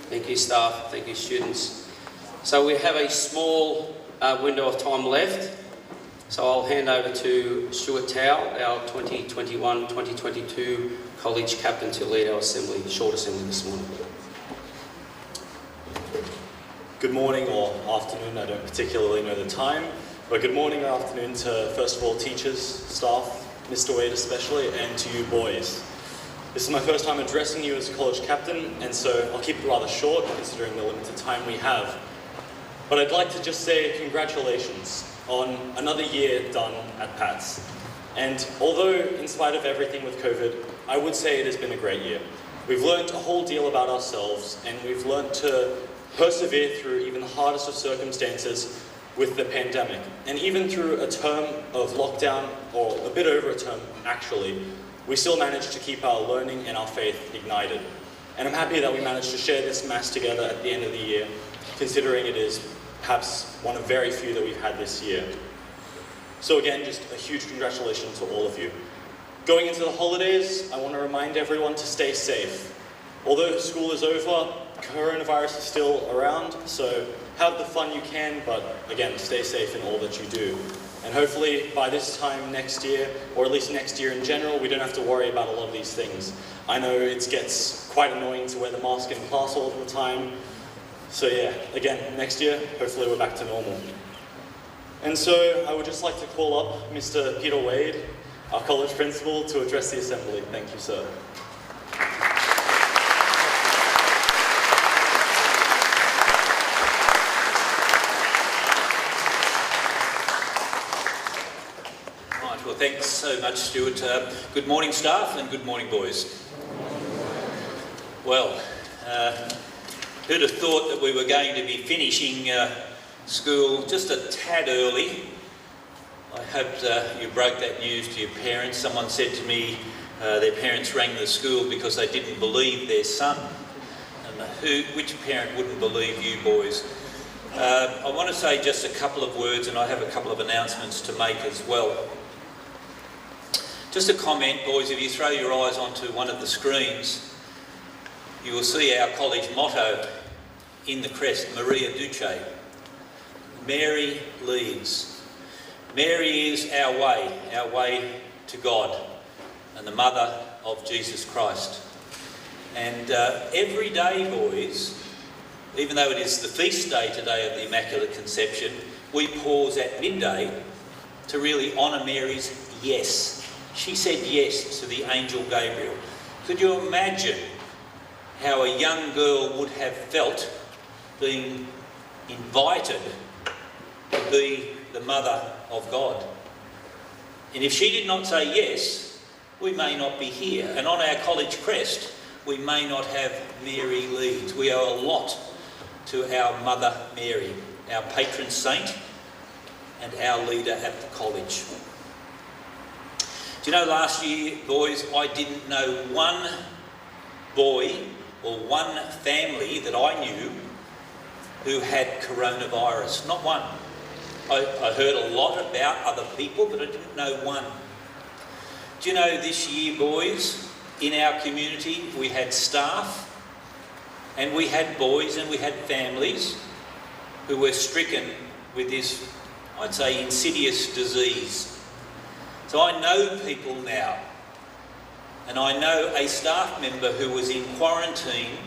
Thank you, staff. Thank you, students. So we have a small window of time left. So I'll hand over to Stuart Towell, our 2021-2022 college captain, to lead our assembly, short assembly this morning. Good morning or afternoon, I don't particularly know the time, but good morning or afternoon to, first of all, teachers, staff, Mr. Wade especially, and to you boys. This is my first time addressing you as a college captain, and so I'll keep it rather short considering the limited time we have. But I'd like to just say congratulations on another year done at Pat's. And although in spite of everything with COVID, I would say it has been a great year. We've learned a whole deal about ourselves, and we've learned to persevere through even the hardest of circumstances with the pandemic. And even through a term of lockdown, or a bit over a term actually, we still managed to keep our learning and our faith ignited. And I'm happy that we managed to share this Mass together at the end of the year, considering it is perhaps one of very few that we've had this year. So again, just a huge congratulations to all of you. Going into the holidays, I want to remind everyone to stay safe. Although school is over, coronavirus is still around, so have the fun you can, but again, stay safe in all that you do. And hopefully by this time next year, or at least next year in general, we don't have to worry about a lot of these things. I know it gets quite annoying to wear the mask in class all the time. So yeah, again, next year, hopefully we're back to normal. And so I would just like to call up Mr. Peter Wade, our college principal, to address the assembly. Thank you, sir. Well, thanks so much, Stuart. Good morning, staff, and good morning, boys. Well, who'd have thought that we were going to be finishing school just a tad early? I hope you broke that news to your parents. Someone said to me their parents rang the school because they didn't believe their son. And which parent wouldn't believe you boys? I want to say just a couple of words, and I have a couple of announcements to make as well. Just a comment, boys, if you throw your eyes onto one of the screens, you will see our college motto in the crest, Maria Duce. Mary leads. Mary is our way to God, and the mother of Jesus Christ. And every day, boys, even though it is the feast day today of the Immaculate Conception, we pause at midday to really honour Mary's yes. She said yes to the angel Gabriel. Could you imagine how a young girl would have felt being invited to be the mother of God? And if she did not say yes, we may not be here. And on our college crest, we may not have Mary leads. We owe a lot to our Mother Mary, our patron saint and our leader at the college. Do you know, last year, boys, I didn't know one boy or one family that I knew who had coronavirus. Not one. I heard a lot about other people, but I didn't know one. Do you know, this year, boys, in our community, we had staff and we had boys and we had families who were stricken with this, I'd say, insidious disease. So I know people now, and I know a staff member who was in quarantine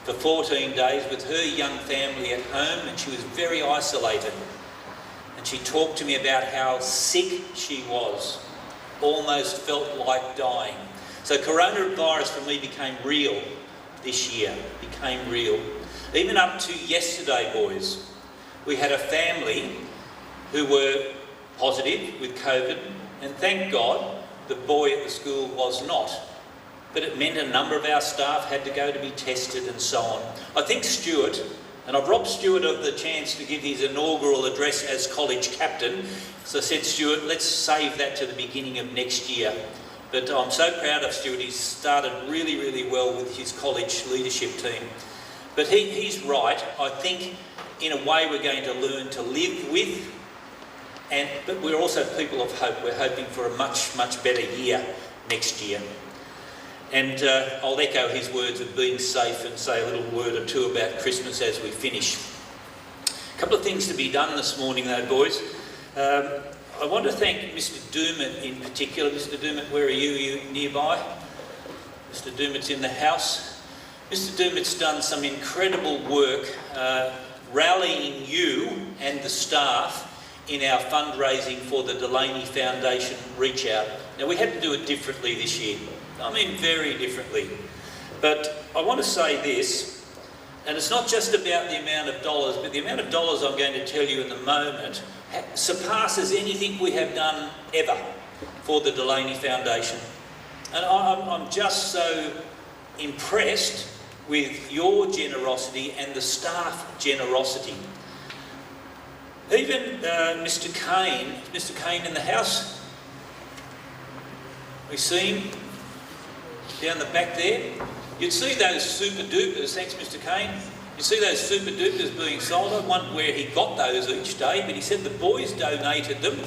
for 14 days with her young family at home, and she was very isolated. And she talked to me about how sick she was, almost felt like dying. So coronavirus for me became real this year, became real. Even up to yesterday, boys, we had a family who were positive with COVID, and thank God the boy at the school was not. But it meant a number of our staff had to go to be tested and so on. I think Stuart, and I've robbed Stuart of the chance to give his inaugural address as college captain, so I said, Stuart, let's save that to the beginning of next year. But I'm so proud of Stuart. He's started really, really well with his college leadership team. But he's right. I think in a way we're going to learn to live with, but we're also people of hope. We're hoping for a much, much better year next year. And I'll echo his words of being safe and say a little word or two about Christmas as we finish. A couple of things to be done this morning though, boys. I want to thank Mr. Doomet in particular. Mr. Doomet, where are you? Are you nearby? Mr. Doomet's in the house. Mr. Doomet's done some incredible work rallying you and the staff in our fundraising for the Delaney Foundation Reach Out. Now, we had to do it differently this year. I mean, very differently. But I want to say this, and it's not just about the amount of dollars, but the amount of dollars I'm going to tell you in the moment surpasses anything we have done ever for the Delaney Foundation. And I'm just so impressed with your generosity and the staff generosity. Even Mr. Kane in the house. We see him down the back there. You'd see those super dupers, thanks Mr. Kane, you see those super dupers being sold. I wonder where he got those each day, but he said the boys donated them,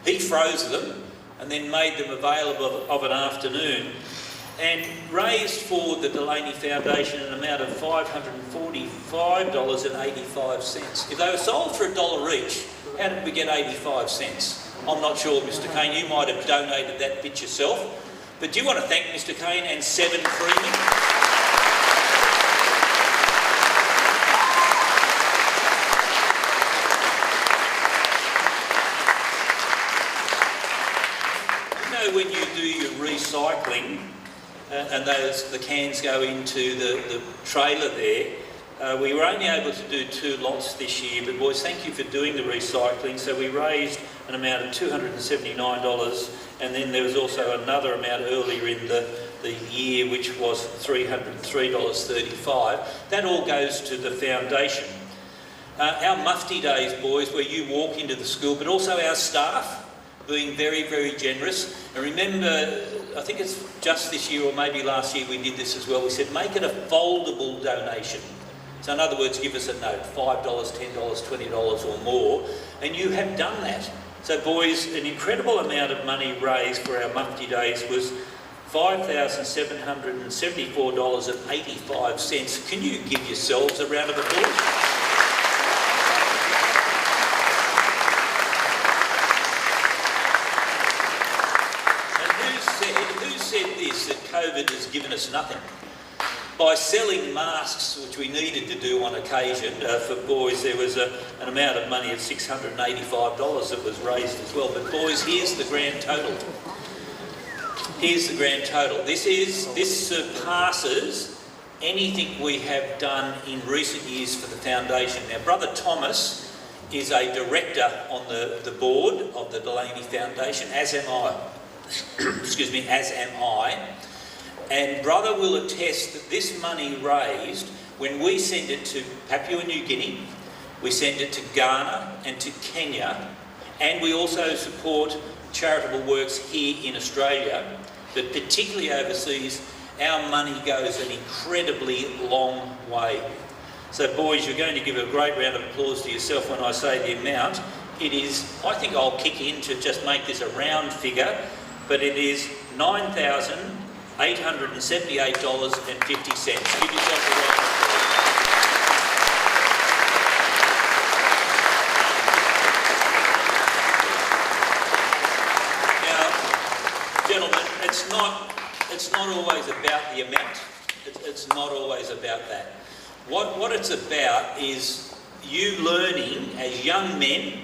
he froze them, and then made them available of an afternoon, and raised for the Delaney Foundation an amount of $545.85. If they were sold for $1 each, how did we get 85 cents? I'm not sure, Mr. Kane, you might have donated that bit yourself. But do you want to thank Mr. Kane and 7 Freeman? You know, when you do your recycling, and the cans go into the trailer there, we were only able to do 2 lots this year, but boys, thank you for doing the recycling. So we raised an amount of $279, and then there was also another amount earlier in the year, which was $303.35. That all goes to the foundation. Our Mufti Days, boys, where you walk into the school, but also our staff being very, very generous. And remember, I think it's just this year or maybe last year we did this as well. We said make it a foldable donation. So in other words, give us a note, $5, $10, $20 or more, and you have done that. So boys, an incredible amount of money raised for our Mufti Days was $5,774.85. Can you give yourselves a round of applause? And who said this, that COVID has given us nothing? By selling masks, which we needed to do on occasion for boys, there was an amount of money of $685 that was raised as well. But boys, here's the grand total. Here's the grand total. This surpasses anything we have done in recent years for the foundation. Now, Brother Thomas is a director on the board of the Delaney Foundation, as am I. Excuse me, as am I. And Brother will attest that this money raised, when we send it to Papua New Guinea, we send it to Ghana and to Kenya, and we also support charitable works here in Australia, but particularly overseas, our money goes an incredibly long way. So boys, you're going to give a great round of applause to yourself when I say the amount. It is, I think I'll kick in to just make this a round figure, but it is $9,878.50. Give yourself a round of applause. Now, gentlemen, it's not always about the amount. It's not always about that. What it's about is you learning as young men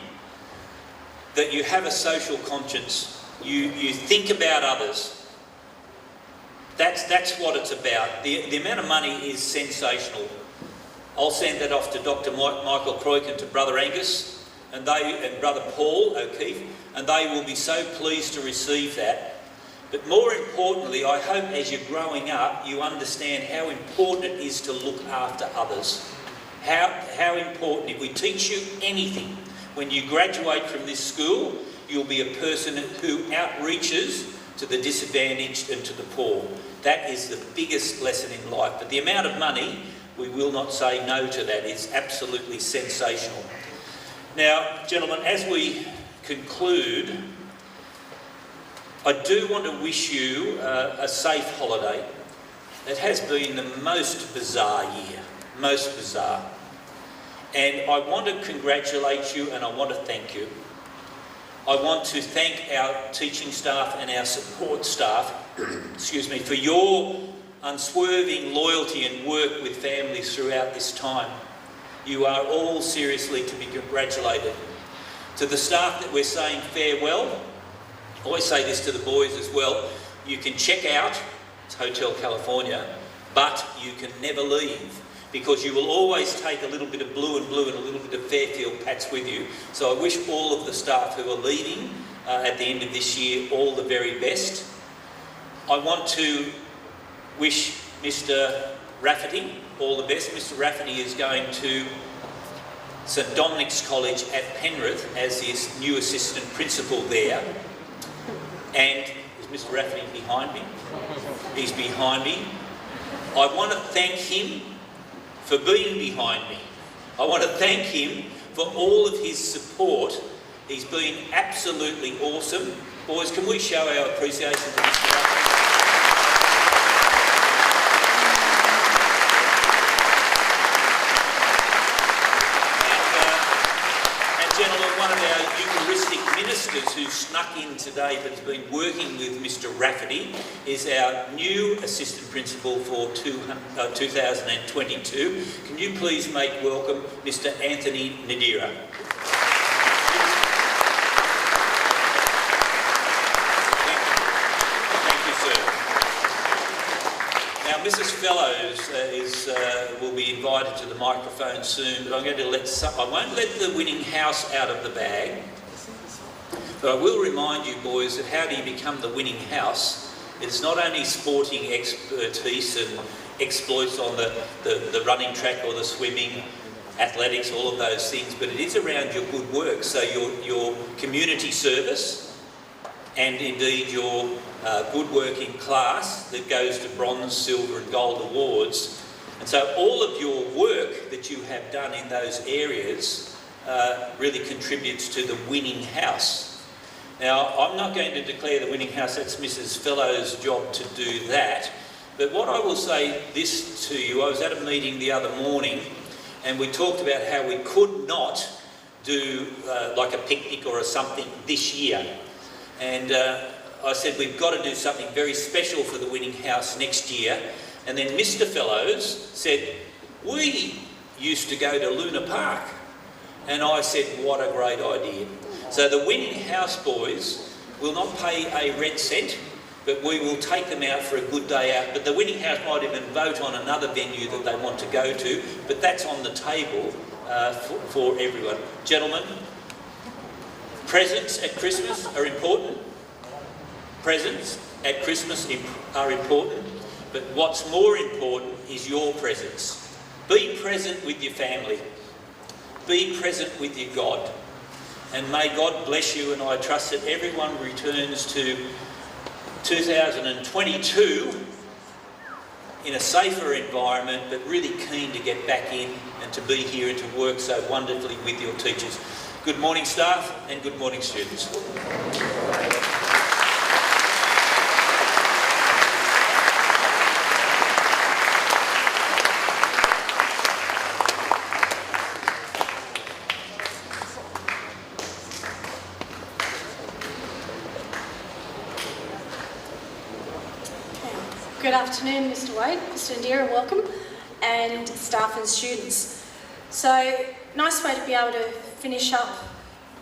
that you have a social conscience. You think about others. That's what it's about. The amount of money is sensational. I'll send that off to Dr. Michael Croykin, to Brother Angus, and Brother Paul O'Keefe, and they will be so pleased to receive that. But more importantly, I hope as you're growing up, you understand how important it is to look after others. How important, if we teach you anything, when you graduate from this school, you'll be a person who outreaches to the disadvantaged and to the poor. That is the biggest lesson in life. But the amount of money, we will not say no to that. It's absolutely sensational. Now, gentlemen, as we conclude, I do want to wish you a safe holiday. It has been the most bizarre year, most bizarre. And I want to congratulate you and I want to thank you. I want to thank our teaching staff and our support staff, excuse me, for your unswerving loyalty and work with families throughout this time. You are all seriously to be congratulated. To the staff that we're saying farewell, I always say this to the boys as well, you can check out, it's Hotel California, but you can never leave, because you will always take a little bit of blue and a little bit of Fairfield Pats with you. So I wish all of the staff who are leaving at the end of this year all the very best. I want to wish Mr. Rafferty all the best. Mr. Rafferty is going to St Dominic's College at Penrith as his new assistant principal there. And is Mr. Rafferty behind me? He's behind me. I want to thank him for being behind me. I want to thank him for all of his support. He's been absolutely awesome. Boys, can we show our appreciation to Mr. Rafferty? One of our Eucharistic ministers who snuck in today but has been working with Mr. Rafferty is our new assistant principal for 2022. Can you please make welcome Mr. Anthony Nadira? Thank you, sir. Now, Mrs. Fellows will be invited to the microphone soon, but I'm going to I won't let the winning house out of the bag, but I will remind you, boys, that how do you become the winning house? It's not only sporting expertise and exploits on the running track or the swimming, athletics, all of those things, but it is around your good work. So your community service and indeed your good work in class that goes to bronze, silver and gold awards. And so all of your work that you have done in those areas really contributes to the winning house. Now, I'm not going to declare the winning house, that's Mrs. Fellows' job to do that. But what I will say this to you, I was at a meeting the other morning and we talked about how we could not do like a picnic or something this year. And I said we've got to do something very special for the winning house next year. And then Mr. Fellows said, we used to go to Luna Park. And I said, what a great idea. So the winning house boys will not pay a red cent, but we will take them out for a good day out. But the winning house might even vote on another venue that they want to go to, but that's on the table for everyone. Gentlemen, presents at Christmas are important. Presents at Christmas are important, but what's more important is your presence. Be present with your family. Be present with your God. And may God bless you, and I trust that everyone returns to 2022 in a safer environment, but really keen to get back in and to be here and to work so wonderfully with your teachers. Good morning, staff, and good morning, students. Good afternoon, Mr. Wade, Mr. Indira, welcome, and staff and students. So, nice way to be able to finish up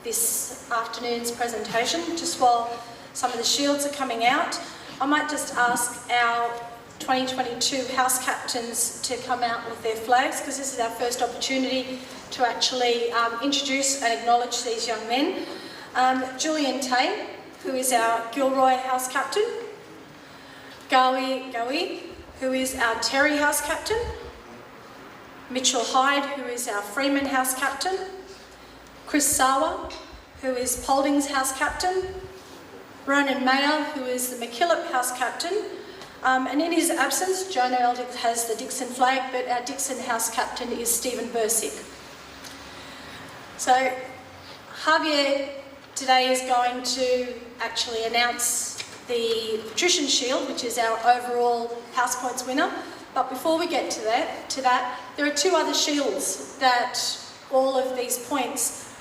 this afternoon's presentation, just while some of the shields are coming out. I might just ask our 2022 house captains to come out with their flags, because this is our first opportunity to actually introduce and acknowledge these young men. Julian Tay, who is our Gilroy house captain. Gawi, who is our Terry house captain. Mitchell Hyde, who is our Freeman house captain. Chris Sawa, who is Paulding's house captain. Ronan Mayer, who is the McKillop house captain. And in his absence, Joe Noel has the Dixon flag, but our Dixon house captain is Stephen Bursick. So Javier today is going to actually announce the Patrician Shield, which is our overall house points winner. But before we get to that, there are two other shields that all of these points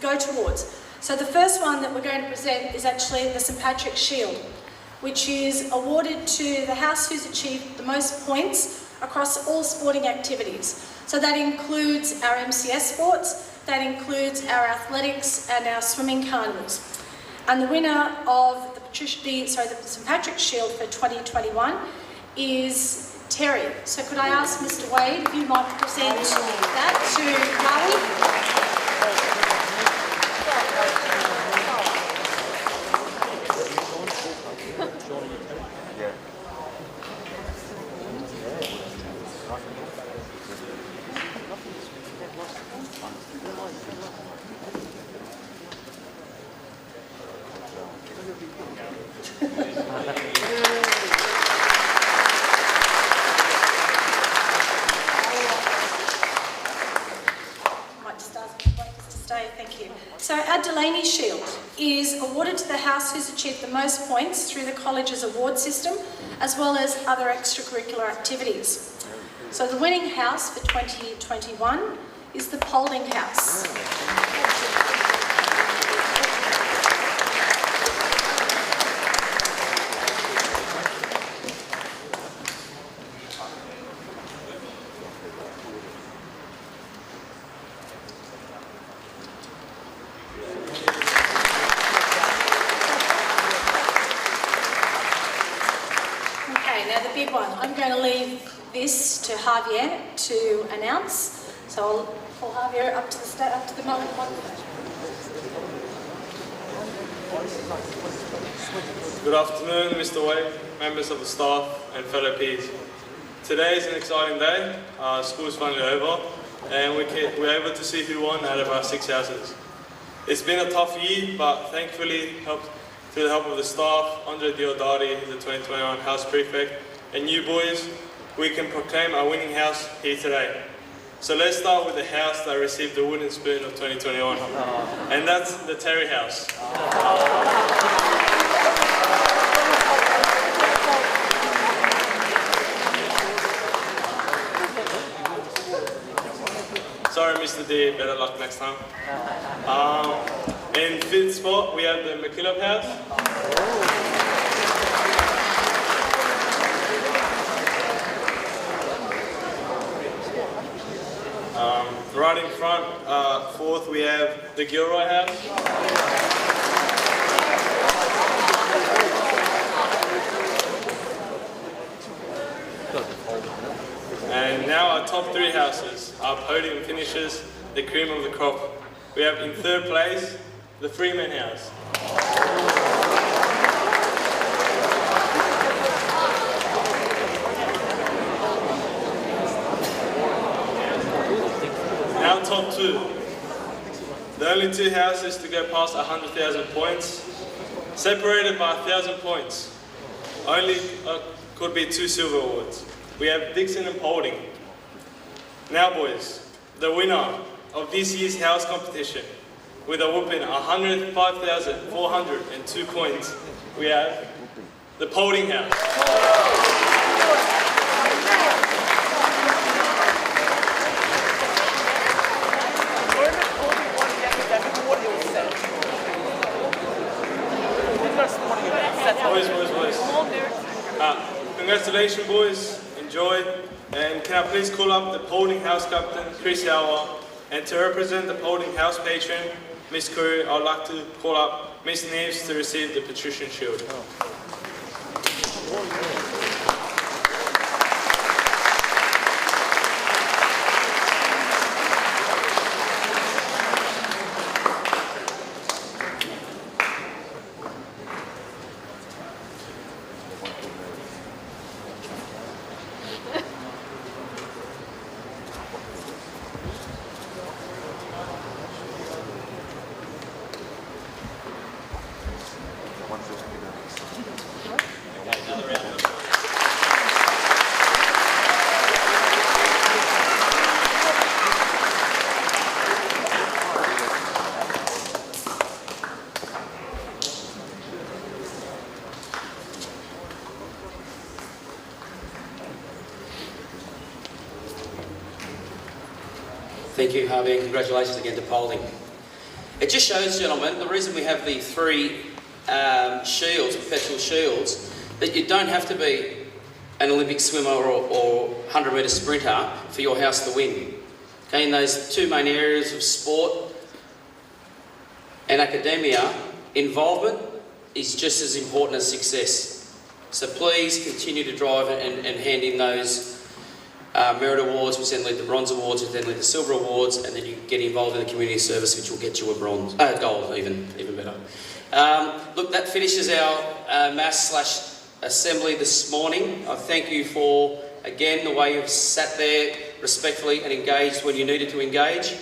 go towards. So the first one that we're going to present is actually the Sympatric Shield, which is awarded to the house who's achieved the most points across all sporting activities. So that includes our MCS sports, that includes our athletics and our swimming carnivals. And the winner of the Sympatric Shield for 2021 is Terry. So could I ask Mr. Wade if you'd like to present that to Harvey? So our Delaney Shield is awarded to the house who's achieved the most points through the college's award system, as well as other extracurricular activities. So the winning house for 2021 is the Polding House. Big one. I'm going to leave this to Javier to announce. So I'll pull Javier up to the microphone. Good afternoon, Mr. Wade, members of the staff and fellow peers. Today is an exciting day. School's finally over and we're able to see who won out of our 6 houses. It's been a tough year, but thankfully, through the help of the staff, Andre Diodati, the 2021 House Prefect, and you boys, we can proclaim our winning house here today. So let's start with the house that received the wooden spoon of 2021, and that's the Terry House. Sorry, Mr. D, better luck next time. In 5th spot, we have the McKillop House. Right in front, 4th, we have the Gilroy House. And now our top 3 houses, our podium finishes, the cream of the crop. We have in 3rd place, the Freeman House. Now top 2. The only 2 houses to go past 100,000 points, separated by 1,000 points. Only could be 2 silver awards. We have Dixon and Polding. Now boys, the winner of this year's house competition with a whooping 105,402 coins, we have the Polding House. Boys. Congratulations, boys. Enjoy. And can I please call up the Polding House Captain, Chris Howard, and to represent the Polding House Patron, Miss Curry, I'd like to call up Miss Neves to receive the Patrician Shield. Another round. Thank you, Harvey, and congratulations again to Paulding. It just shows, gentlemen, the reason we have the 3 shields, perpetual shields, that you don't have to be an Olympic swimmer or 100-metre sprinter for your house to win. Okay, in those 2 main areas of sport and academia, involvement is just as important as success. So please continue to drive and hand in those merit awards, which then lead to bronze awards, which then lead to silver awards, and then you get involved in the community service, which will get you a gold, even better. Look, that finishes our mass/assembly this morning. I thank you for, again, the way you've sat there respectfully and engaged when you needed to engage.